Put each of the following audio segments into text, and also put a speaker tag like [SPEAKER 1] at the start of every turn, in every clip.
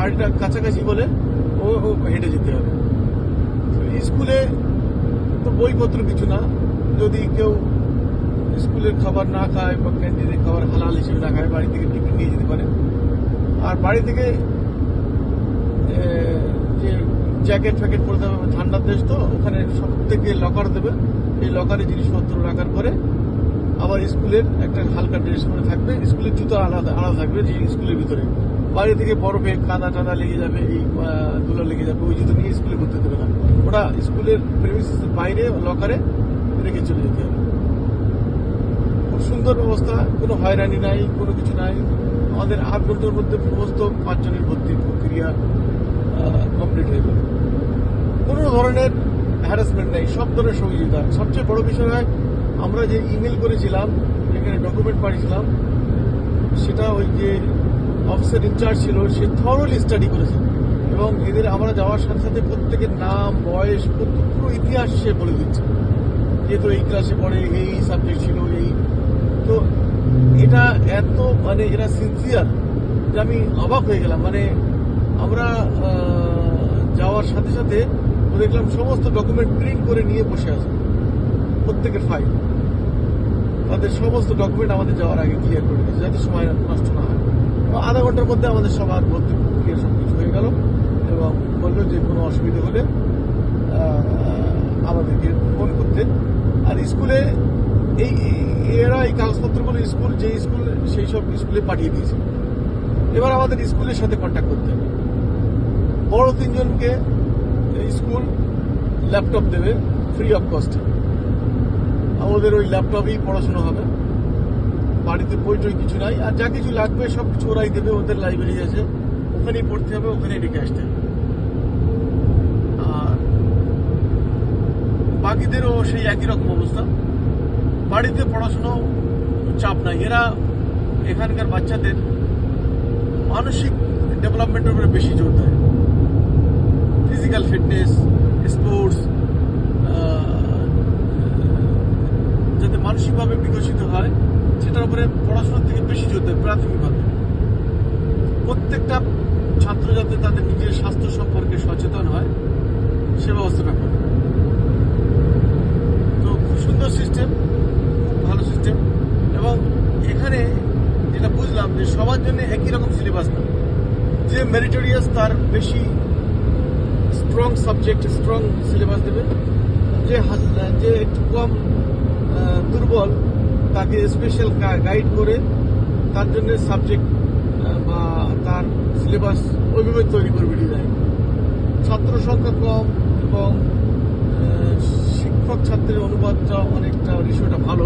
[SPEAKER 1] বাড়িটা কাছাকাছি বলে ও হেঁটে যেতে হবে। স্কুলে তো বইপত্র কিছু না, যদি কেউ স্কুলের খাবার না খায় বা ক্যান্টিনের খাবার হালাল হিসেবে না খায়, বাড়ি থেকে টিফিন নিয়ে যেতে পারে। আর বাড়ি থেকে যে জ্যাকেট ফ্যাকেট পরতে হবে, ঠান্ডার দেশ তো, ওখানে সব থেকে লকার দেবে, এই লকারে জিনিসপত্র রাখার পরে আবার স্কুলের একটা হালকা ড্রেস করে থাকবে, স্কুলের জুতো আলাদা আলাদা থাকবে যে স্কুলের ভিতরে। বাড়ি থেকে বরফে কাদা টাদা লেগে যাবে, এই ধুলো লেগে যাবে, ওই জুতো নিয়ে স্কুলে ঘুরতে দেবে না, ওটা স্কুলের প্রেমিসেসের বাইরে লকারে রেখে চলে যেতে হবে। খুব সুন্দর ব্যবস্থা, কোনো হয়রানি নাই, কোনো কিছু নাই। আমাদের 8 ঘন্টার মধ্যে সমস্ত 5 জনের ভর্তির প্রক্রিয়া কমপ্লিট হয়ে গেল। কোনো ধরনের হ্যারাসমেন্ট নেই, সব ধরনের সহযোগিতা। সবচেয়ে বড় বিষয় হয়, আমরা যে ইমেল করেছিলাম, যেখানে ডকুমেন্ট পাঠিয়েছিলাম, সেটা ওই যে অফিসের ইনচার্জ ছিল, সে থরলি স্টাডি করেছে এবং এদের আমরা যাওয়ার সাথে সাথে প্রত্যেকের নাম, বয়স, পুরো ইতিহাস সে বলে দিচ্ছে, যেহেতু এই ক্লাসে পড়ে, এই সাবজেক্ট ছিল, এই। তো এটা এত মানে এরা সিনসিয়ার যে আমি অবাক হয়ে গেলাম। মানে আমরা যাওয়ার সাথে সাথে দেখলাম সমস্ত ডকুমেন্ট প্রিন্ট করে নিয়ে বসে আছে, প্রত্যেকের ফাইল, তাদের সমস্ত ডকুমেন্ট আমাদের যাওয়ার আগে ক্লিয়ার করে দিয়েছে, যাতে সময় নষ্ট না হয়। আধা ঘন্টার মধ্যে আমাদের সবার ভর্তি প্রক্রিয়া সব কিছু হয়ে গেল এবং বললো যে কোনো অসুবিধা হলে আমাদেরকে ফোন করতে। আর স্কুলে এরা এই কাগজপত্রগুলো স্কুল সেই সব স্কুলে পাঠিয়ে দিয়েছে। এবার আমাদের স্কুলের সাথে কন্ট্যাক্ট করতে হবে। বড় 3 জনকে স্কুল ল্যাপটপ দেবে ফ্রি অফ কস্টে, আমাদের ওই ল্যাপটপেই পড়াশোনা হবে, বাড়িতে বই টই কিছু নাই। আর যা কিছু লাগবে সব কিছু ওরাই দেবে, ওদের লাইব্রেরি আছে, ওখানেই পড়তে হবে, ওখানেই রেখে আসতে হবে। আর বাকিদেরও সেই একই রকম অবস্থা, বাড়িতে পড়াশুনো চাপ নাই। এরা এখানকার বাচ্চাদের মানসিক ডেভেলপমেন্টের উপরে বেশি জোর দেয়, ফিজিক্যাল ফিটনেস, স্পোর্টস, যাতে মানসিকভাবে বিকশিত হয় সেটার উপরে পড়াশোনার থেকে বেশি জোর দেয় প্রাথমিকভাবে। প্রত্যেকটা ছাত্র যাতে তাদের নিজের স্বাস্থ্য সম্পর্কে সচেতন হয় সে ব্যবস্থাটা করে। তো খুব সুন্দর সিস্টেম, খুব ভালো সিস্টেম। এবং এখানে যেটা বুঝলাম যে সবার জন্য একই রকম সিলেবাস না, যে মেরিটোরিয়াস তার বেশি স্ট্রং সাবজেক্ট, স্ট্রং সিলেবাস দেবে, যে একটু কম দুর্বল তাকে স্পেশাল গাইড করে তার জন্য সাবজেক্ট বা তার সিলেবাস ওইভাবে তৈরি করবে ডিজাইন। ছাত্র সংখ্যা কম এবং শিক্ষক ছাত্রের অনুপাতটা অনেকটা রেশিওটা ভালো,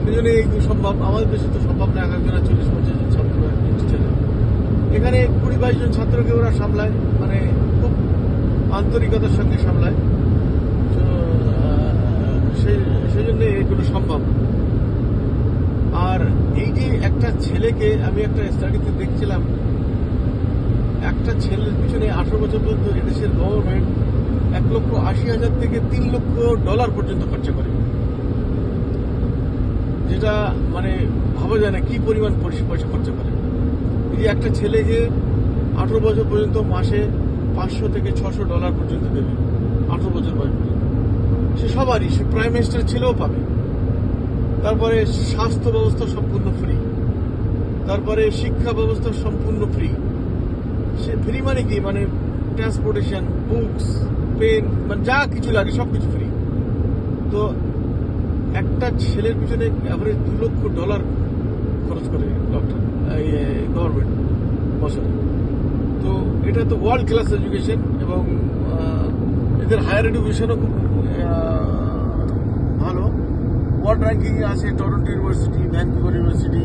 [SPEAKER 1] সেই জন্য এই সম্ভব। আমাদের দেশে তো সম্ভব না 1 একজনের 40-50 জন ছাত্র টিচারের। এখানে 20-22 জন ছাত্রকে ওরা সামলায়, মানে খুব আন্তরিকতার সঙ্গে সামলায়, সেই জন্য এগুলো সম্ভব। আর এই যে একটা ছেলেকে, আমি একটা স্টাডিতে দেখছিলাম, একটা ছেলের পিছনে 18 বছর পর্যন্ত এদেশের গভর্নমেন্ট $1,80,000 থেকে $3,00,000 পর্যন্ত খরচা করে, যেটা মানে ভাবা যায় না কি পরিমাণ পয়সা খরচা করে। এই যে একটা ছেলেকে 18 বছর পর্যন্ত মাসে $500 থেকে $600 পর্যন্ত দেবে, 18 বছর বয়স পর্যন্ত। সে সবারই, সে প্রাইম মিনিস্টার ছেলেও পাবে। তারপরে স্বাস্থ্য ব্যবস্থা সম্পূর্ণ ফ্রি, তারপরে শিক্ষা ব্যবস্থা সম্পূর্ণ ফ্রি। সে ফ্রি মানে কি, মানে ট্রান্সপোর্টেশন, বুকস, পেন, মানে যা কিছু লাগে সব কিছু ফ্রি। তো একটা ছেলের পিছনে অ্যাভারেজ $2,00,000 খরচ করে গভর্নমেন্ট বছরে। তো এটা তো ওয়ার্ল্ড ক্লাস এডুকেশন এবং এদের হায়ার এডুকেশনও খুব ভালো। ওয়ার্ল্ড র্যাঙ্কিং আছে, টরন্টো ইউনিভার্সিটি, ভ্যানকুভার ইউনিভার্সিটি,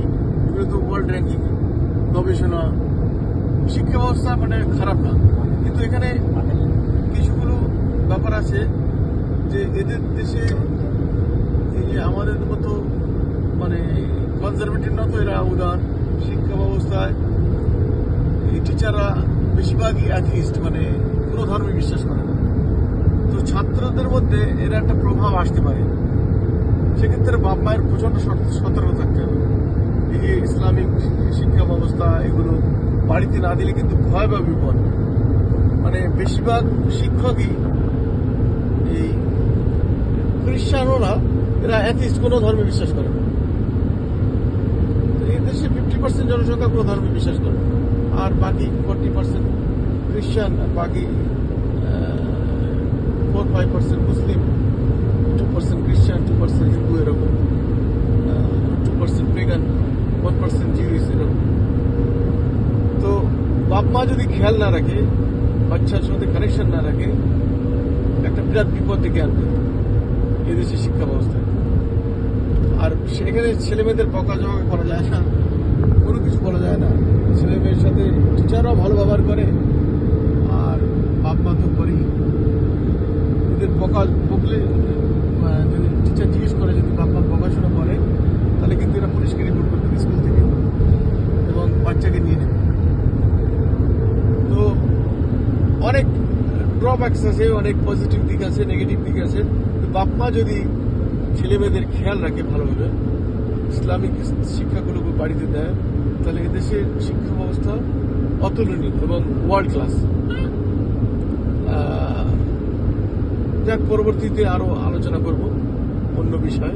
[SPEAKER 1] এগুলো তো ওয়ার্ল্ড র্যাঙ্কিং। গবেষণা, শিক্ষা ব্যবস্থা মানে খারাপ না, কিন্তু এখানে কিছুগুলো ব্যাপার আছে যে এদের দেশে এই যে আমাদের মতো মানে কনজারভেটিভ না, তো এরা উদার। শিক্ষা ব্যবস্থায় এই টিচাররা বেশিরভাগই অ্যাথিস্ট, মানে কোনো ধর্মে বিশ্বাস করে না। তো ছাত্রদের মধ্যে এরা একটা প্রভাব আসতে পারে, সেক্ষেত্রে বাপ মায়ের প্রচন্ড সতর্ক থাকতে হবে। এই ইসলামিক শিক্ষা ব্যবস্থা এগুলো বাড়িতে না দিলে কিন্তু ভয়াবহ বিপদ। মানে বেশিরভাগ শিক্ষকই এই খ্রিস্টানরা, এরা অ্যাথিস্ট, কোনো ধর্মে বিশ্বাস করে না। এই দেশে 50% জনসংখ্যা কোনো ধর্মে বিশ্বাস করে না, আর বাকি 40% খ্রিস্টান, আর বাকি 4-5% মুসলিম, 2% খ্রিস্টান, 2% হিন্দু, এরকম 2% পেগান, 1% জিউস, এরকম। তো বাপ মা যদি খেয়াল না রাখে, বাচ্চার সাথে কানেকশন না রাখে, একটা বিরাট বিপদ ডেকে আনবে এদেশের শিক্ষা ব্যবস্থায়। আর সেখানে ছেলে মেয়েদের বকাঝকা করা যায় না, কোনো কিছু বলা যায় না। ছেলে মেয়ের সাথে টিচাররাও ভালো ব্যবহার করে, আর বাপ মা তো করেই। এদের বকলে যদি টিচার জিজ্ঞেস করে, যদি বাপ মা বকাশোনা করে, তাহলে কিন্তু এরা পুলিশকে রিপোর্ট করবে স্কুল থেকে এবং বাচ্চাকে নিয়ে নেবে। তো অনেক ড্রব্যাকস আছে, অনেক পজিটিভ দিক আছে, নেগেটিভ দিক আছে। বাপ মা যদি ছেলে মেয়েদের খেয়াল রাখে ভালোভাবে, ইসলামিক শিক্ষাগুলোকে বাড়িতে দেয়, তাহলে এদেশের শিক্ষা ব্যবস্থা অতুলনীয় এবং ওয়ার্ল্ড ক্লাস। যাক, পরবর্তীতে আরো আলোচনা করব অন্য বিষয়।